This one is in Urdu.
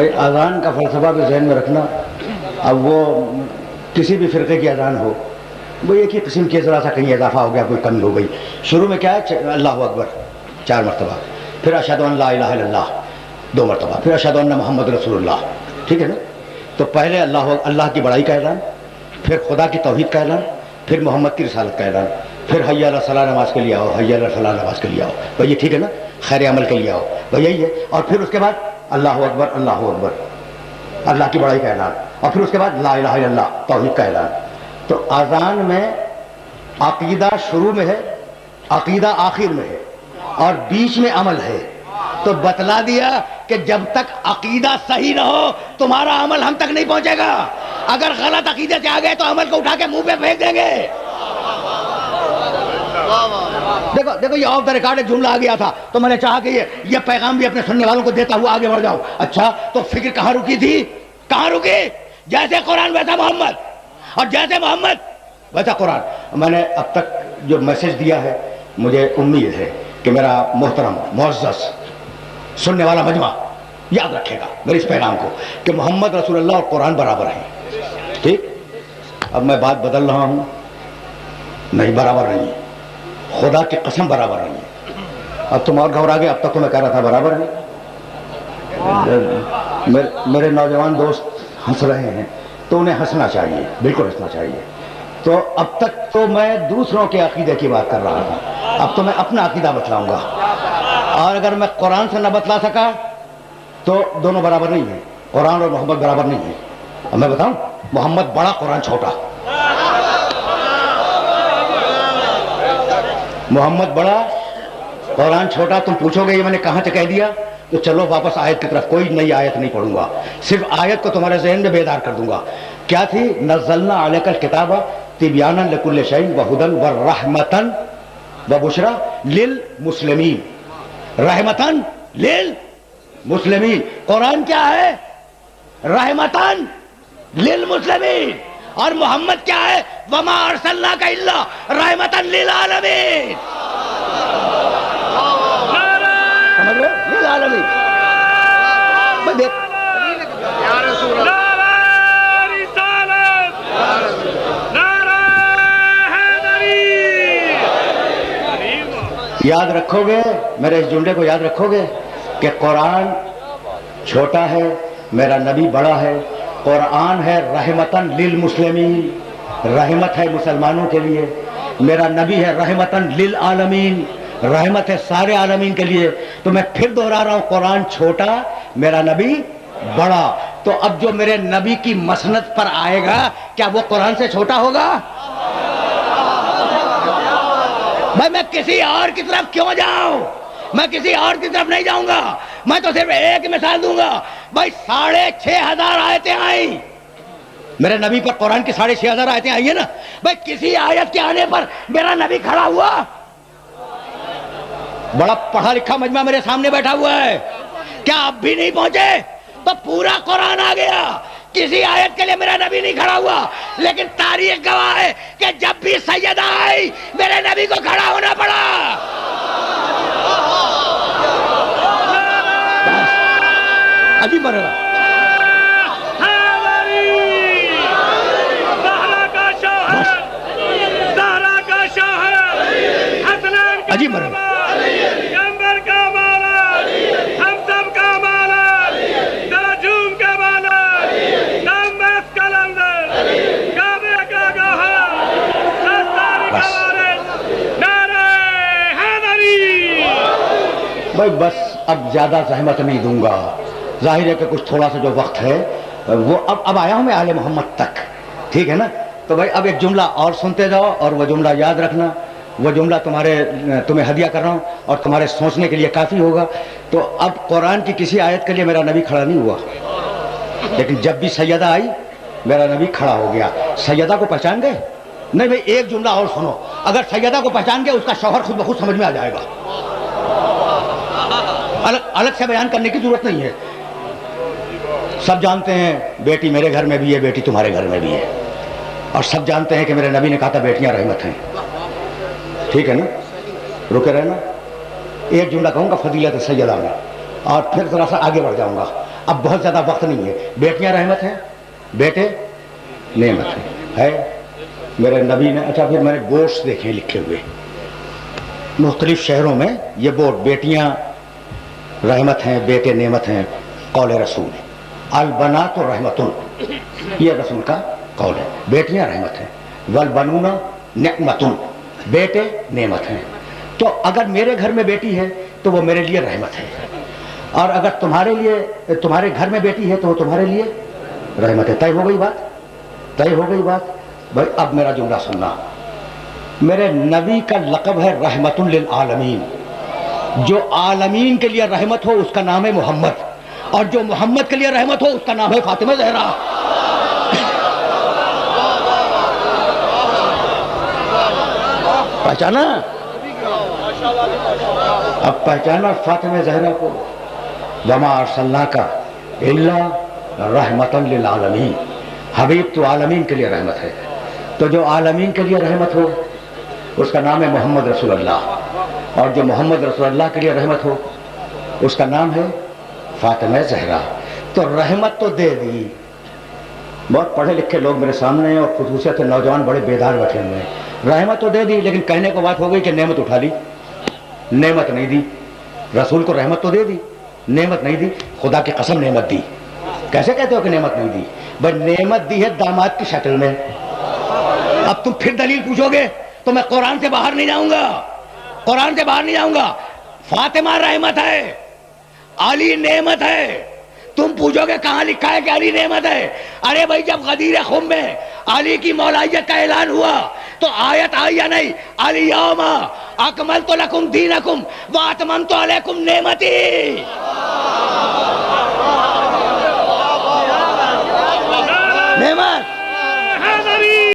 بھائی اذان کا فلسفہ بھی ذہن میں رکھنا. اب وہ کسی بھی فرقے کی اذان ہو وہ ایک ہی قسم کی، ذرا سا کہیں اضافہ ہو گیا، کوئی کمی ہو گئی. شروع میں کیا ہے؟ اللہ اکبر 4 مرتبہ، پھر اشہد ان لا الہ الا اللہ 2 مرتبہ، پھر اشہد ان محمد رسول اللہ. ٹھیک ہے نا؟ تو پہلے اللہ کی بڑائی کا اعلان، پھر خدا کی توحید کا اعلان، پھر محمد کی رسالت کا اعلان، پھر حی علی الصلاۃ نماز کے لیے آؤ، حی علی الفلاح نماز کے لیے آؤ. بھائی یہ ٹھیک ہے نا؟ خیر عمل کے لیے آؤ، بھائی یہی ہے. اور پھر اس کے بعد اللہ اکبر، اللہ کی بڑائی کا اعلان، اور پھر اس کے بعد لا الہ الا اللہ توحید کا اعلان. تو اذان میں عقیدہ شروع میں ہے، عقیدہ آخر میں ہے، اور بیچ میں عمل ہے. تو بتلا دیا کہ جب تک عقیدہ صحیح نہ ہو تمہارا عمل ہم تک نہیں پہنچے گا. اگر غلط عقیدے سے آ گئے تو عمل کو اٹھا کے منہ پہ پھینک دیں گے. دیکھو یہ آف دا ریکارڈ ایک جملہ آ گیا تھا تو میں نے چاہا کہ یہ پیغام بھی اپنے سننے والوں کو دیتا ہوا آگے بڑھ جاؤ. اچھا تو فکر کہاں رکی تھی؟ کہاں رکی؟ جیسے قرآن ویسا محمد، اور جیسے محمد ویسا قرآن. میں نے اب تک جو میسج دیا ہے مجھے امید ہے کہ میرا محترم معزز سننے والا مجمع یاد رکھے گا میرے اس پیغام کو کہ محمد رسول اللہ اور قرآن برابر ہیں. ٹھیک؟ اب میں بات بدل رہا ہوں، نہیں برابر نہیں ہے، خدا کی قسم برابر نہیں ہے. اب تم اور گھبرا گئے، اب تک تو میں کہہ رہا تھا برابر ہے. میرے نوجوان دوست ہنس رہے ہیں تو انہیں ہنسنا چاہیے، بالکل ہنسنا چاہیے. تو اب تک تو میں دوسروں کے عقیدے کی بات کر رہا تھا، اب تو میں اپنا عقیدہ بتلاؤں گا. اور اگر میں قرآن سے نہ بتلا سکا تو دونوں برابر نہیں ہیں، قرآن اور محمد برابر نہیں ہیں. اب میں بتاؤں، محمد بڑا قرآن چھوٹا. محمد بڑا قرآن چھوٹا. تم پوچھو گے یہ میں نے کہاں سے کہہ دیا؟ تو چلو واپس آیت کی طرف. کوئی نئی آیت نہیں پڑھوں گا، صرف آیت کو تمہارے ذہن میں بیدار کر دوں گا. کیا تھی؟ نزلنا علیک الکتاب تبیانا لکل شیء وہدی ورحمۃ وبشریٰ للمسلمین. رحمتاً للمسلمین. قرآن کیا ہے؟ رحمتاً للمسلمین. اور محمد کیا ہے؟ وما ارسلناک الا رحمتاً للعالمین. سمجھ رہے ہو؟ للعالمین. یاد رکھو گے، میرے اس جملے کو یاد رکھو گے کہ قرآن چھوٹا ہے، میرا نبی بڑا ہے. قرآن ہے رحمتاً للمسلمین، رحمت ہے مسلمانوں کے لیے. میرا نبی ہے رحمتاً للعالمین، رحمت ہے سارے عالمین کے لیے. تو میں پھر دوہرا رہا ہوں، قرآن چھوٹا، میرا نبی بڑا. تو اب جو میرے نبی کی مسند پر آئے گا کیا وہ قرآن سے چھوٹا ہوگا؟ بھائی میں کسی اور کی طرف کیوں جاؤں؟ میں کسی اور کی طرف نہیں جاؤں گا. میں تو صرف ایک مثال دوں گا. بھائی 6,500 آیتیں آئیں میرے نبی پر، قرآن کی 6,500 آیتیں آئی ہیں نا. بھائی کسی آیت کے آنے پر میرا نبی کھڑا ہوا؟ بڑا پڑھا لکھا مجمع میرے سامنے بیٹھا ہوا ہے، کیا اب بھی نہیں پہنچے؟ تو پورا قرآن آ گیا، کسی آیت کے لیے میرا نبی نہیں کھڑا ہوا. لیکن تاریخ گواہ ہے کہ جب بھی سیدہ آئی میرے نبی کو کھڑا ہونا پڑا. عجیب بن رہا. عجیب بن رہا. بھائی بس اب زیادہ زحمت نہیں دوں گا. ظاہر ہے کہ کچھ تھوڑا سا جو وقت ہے وہ اب آیا ہوں میں آل محمد تک. ٹھیک ہے نا؟ تو بھائی اب ایک جملہ اور سنتے جاؤ اور وہ جملہ یاد رکھنا. وہ جملہ تمہیں ہدیہ کر رہا ہوں اور تمہارے سوچنے کے لیے کافی ہوگا. تو اب قرآن کی کسی آیت کے لیے میرا نبی کھڑا نہیں ہوا، لیکن جب بھی سیدہ آئی میرا نبی کھڑا ہو گیا. سیدہ کو پہچان گئے؟ نہیں بھائی ایک جملہ اور سنو. اگر سیدہ کو پہچان گئے اس کا شوہر خود بخود سمجھ میں آ جائے گا. الگ سے بیان کرنے کی ضرورت نہیں ہے. سب جانتے ہیں بیٹی میرے گھر میں بھی ہے، بیٹی تمہارے گھر میں بھی ہے. اور سب جانتے ہیں کہ میرے نبی نے کہا تھا بیٹیاں رحمت ہیں. ٹھیک ہے نا؟ رکے رہنا. ایک جملہ کہوں گا فضیلت سیدہ میں اور پھر ذرا سا آگے بڑھ جاؤں گا. اب بہت زیادہ وقت نہیں ہے. بیٹیاں رحمت ہیں, بیٹے نعمت ہے میرے نبی نے. اچھا پھر میں نے بورڈس دیکھے لکھے ہوئے مختلف شہروں میں, یہ بورڈ بیٹیاں رحمت ہیں, بیٹے نعمت ہیں. قول رسول البنات رحمتن, یہ رسول کا قول ہے. بیٹیاں رحمت ہیں. والبنون نعمتن, بیٹے نعمت ہیں. تو اگر میرے گھر میں بیٹی ہے تو وہ میرے لیے رحمت ہے, اور اگر تمہارے گھر میں بیٹی ہے تو وہ تمہارے لیے رحمت ہے. طے ہو گئی بات, طے ہو گئی بات. بھائی اب میرا جملہ سننا. میرے نبی کا لقب ہے رحمت للعالمین. جو عالمین کے لیے رحمت ہو اس کا نام ہے محمد, اور جو محمد کے لیے رحمت ہو اس کا نام ہے فاطمہ زہرا. پہچانا؟ اب پہچانا فاطمہ زہرا کو. وما ارسلناک الا رحمتا للعالمین, حبیب تو عالمین کے لیے رحمت ہے. تو جو عالمین کے لیے رحمت ہو اس کا نام ہے محمد رسول اللہ, اور جو محمد رسول اللہ کے لیے رحمت ہو اس کا نام ہے فاطمہ زہرا. تو رحمت تو دے دی. بہت پڑھے لکھے لوگ میرے سامنے ہیں, اور خصوصیت نوجوان بڑے بیدار بیٹھے ہوئے ہیں. رحمت تو دے دی, لیکن کہنے کو بات ہو گئی کہ نعمت اٹھا لی, نعمت نہیں دی. رسول کو رحمت تو دے دی, نعمت نہیں دی. خدا کی قسم نعمت دی. کیسے کہتے ہو کہ نعمت نہیں دی؟ بھائی نعمت دی ہے داماد کی شکل میں. اب تم پھر دلیل پوچھو گے تو میں قرآن سے باہر نہیں جاؤں گا, قرآن سے باہر نہیں جاؤں گا. فاطمہ رحمت ہے, علی نعمت ہے. تم پوچھو گے کہاں لکھا ہے کہ علی نعمت ہے؟ ارے بھائی جب غدیر خم میں علی کی مولائیت کا اعلان ہوا تو آیت آئی یا نہیں؟ الیوم اکملت لکم دینکم واتممت علیکم نعمتی.